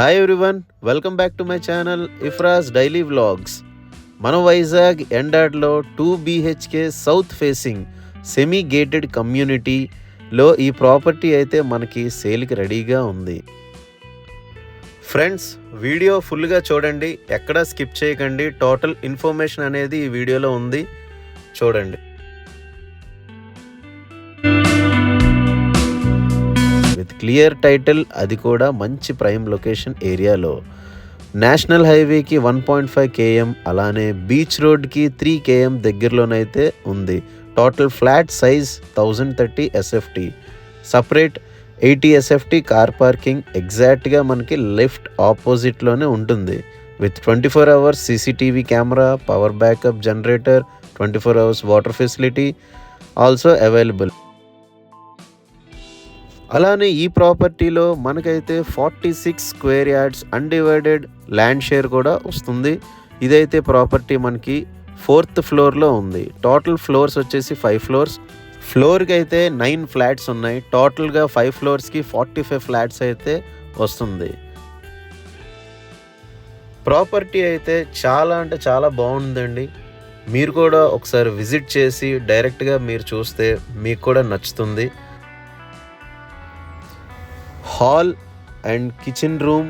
Hi everyone, welcome back to my channel Ifra's daily vlogs. మన వైజాగ్ ఎండాడ్లో 2 BHK south facing semi gated కమ్యూనిటీలో ఈ property అయితే మనకి సేల్కి రెడీగా ఉంది. ఫ్రెండ్స్, వీడియో ఫుల్గా చూడండి, ఎక్కడా స్కిప్ చేయకండి. టోటల్ ఇన్ఫర్మేషన్ అనేది ఈ వీడియోలో ఉంది, చూడండి. విత్ క్లియర్ టైటిల్, అది కూడా మంచి ప్రైమ్ లొకేషన్ ఏరియాలో. నేషనల్ హైవేకి 1.5 km, అలానే బీచ్ రోడ్కి 3 km దగ్గరలోనైతే ఉంది. Total flat size 1030 SFT, separate 80 SFT car parking ఎగ్జాక్ట్గా మనకి లెఫ్ట్ ఆపోజిట్లోనే ఉంటుంది. With 24 hours CCTV camera, power backup generator, 24 hours water facility also available. అలానే ఈ ప్రాపర్టీలో మనకైతే 46 square yards undivided land share కూడా వస్తుంది. ఇదైతే ప్రాపర్టీ మనకి 4th floorలో ఉంది. టోటల్ ఫ్లోర్స్ వచ్చేసి 5 floors. ఫ్లోర్కి అయితే 9 ఫ్లాట్స్ ఉన్నాయి. టోటల్గా 5 floors-కి 45 ఫ్లాట్స్ అయితే వస్తుంది. ప్రాపర్టీ అయితే చాలా అంటే చాలా బాగుందండి. మీరు కూడా ఒకసారి విజిట్ చేసి డైరెక్ట్గా మీరు చూస్తే మీకు కూడా నచ్చుతుంది. Hall and kitchen room,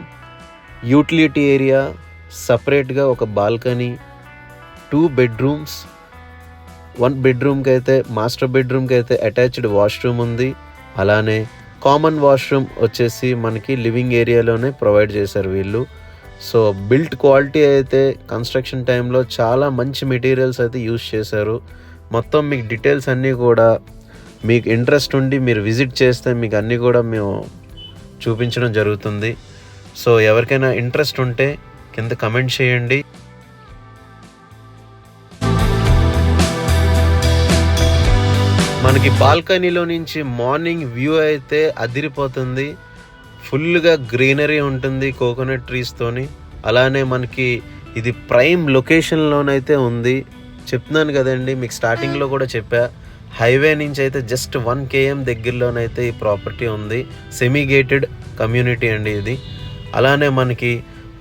utility area, సపరేట్గా ఒక బాల్కనీ, 2 bedrooms. 1 bedroomకి అయితే, మాస్టర్ బెడ్రూమ్కి అయితే అటాచ్డ్ వాష్రూమ్ ఉంది. అలానే కామన్ వాష్రూమ్ వచ్చేసి మనకి లివింగ్ ఏరియాలోనే ప్రొవైడ్ చేశారు వీళ్ళు. సో బిల్ట్ క్వాలిటీ అయితే కన్స్ట్రక్షన్ టైంలో చాలా మంచి మెటీరియల్స్ అయితే యూజ్ చేశారు. మొత్తం మీకు డీటెయిల్స్ అన్నీ కూడా మీకు ఇంట్రెస్ట్ ఉండి మీరు విజిట్ చేస్తే మీకు అన్నీ కూడా మేము చూపించడం జరుగుతుంది. సో ఎవరికైనా ఇంట్రెస్ట్ ఉంటే కింద కమెంట్ చేయండి. మనకి బాల్కనీలో నుంచి మార్నింగ్ వ్యూ అయితే అదిరిపోతుంది. ఫుల్గా గ్రీనరీ ఉంటుంది కోకోనట్ ట్రీస్తోని. అలానే మనకి ఇది ప్రైమ్ లొకేషన్లోనైతే ఉంది. చెప్తున్నాను కదండి, మీకు స్టార్టింగ్లో కూడా చెప్పా, హైవే నుంచి అయితే జస్ట్ 1 km దగ్గరలోనైతే ఈ ప్రాపర్టీ ఉంది. సెమీ గేటెడ్ కమ్యూనిటీ అండి ఇది. అలానే మనకి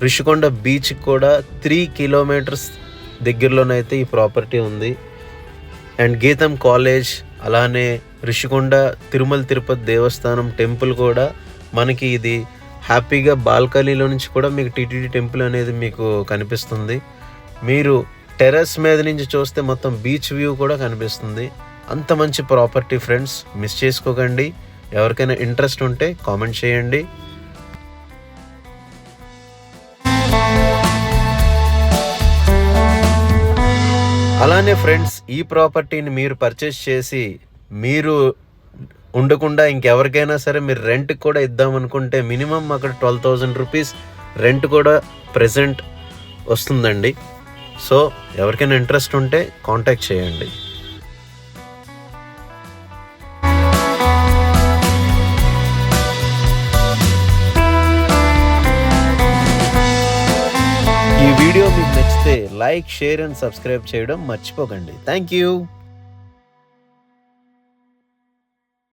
రిషికొండ బీచ్కి కూడా 3 kilometers దగ్గరలోనైతే ఈ ప్రాపర్టీ ఉంది. అండ్ గీతం కాలేజ్, అలానే రిషికొండ తిరుమల తిరుపతి దేవస్థానం టెంపుల్ కూడా మనకి ఇది హ్యాపీగా బాల్కనీలో నుంచి కూడా మీకు టీటీడీ టెంపుల్ అనేది మీకు కనిపిస్తుంది. మీరు టెర్రస్ మీద నుంచి చూస్తే మొత్తం బీచ్ వ్యూ కూడా కనిపిస్తుంది. అంత మంచి ప్రాపర్టీ ఫ్రెండ్స్, మిస్ చేసుకోకండి. ఎవరికైనా ఇంట్రెస్ట్ ఉంటే కామెంట్ చేయండి. అలానే ఫ్రెండ్స్, ఈ ప్రాపర్టీని మీరు పర్చేస్ చేసి మీరు ఉండకుండా ఇంకెవరికైనా సరే మీరు రెంట్కి కూడా ఇద్దామనుకుంటే మినిమం అక్కడ 12,000 rupees రెంట్ కూడా ప్రెజెంట్ వస్తుందండి. సో ఎవరికైనా ఇంట్రెస్ట్ ఉంటే కాంటాక్ట్ చేయండి. ఈ వీడియో మీకు నచ్చితే లైక్, షేర్ అండ్ సబ్స్క్రైబ్ చేయడం మర్చిపోకండి. Thank you.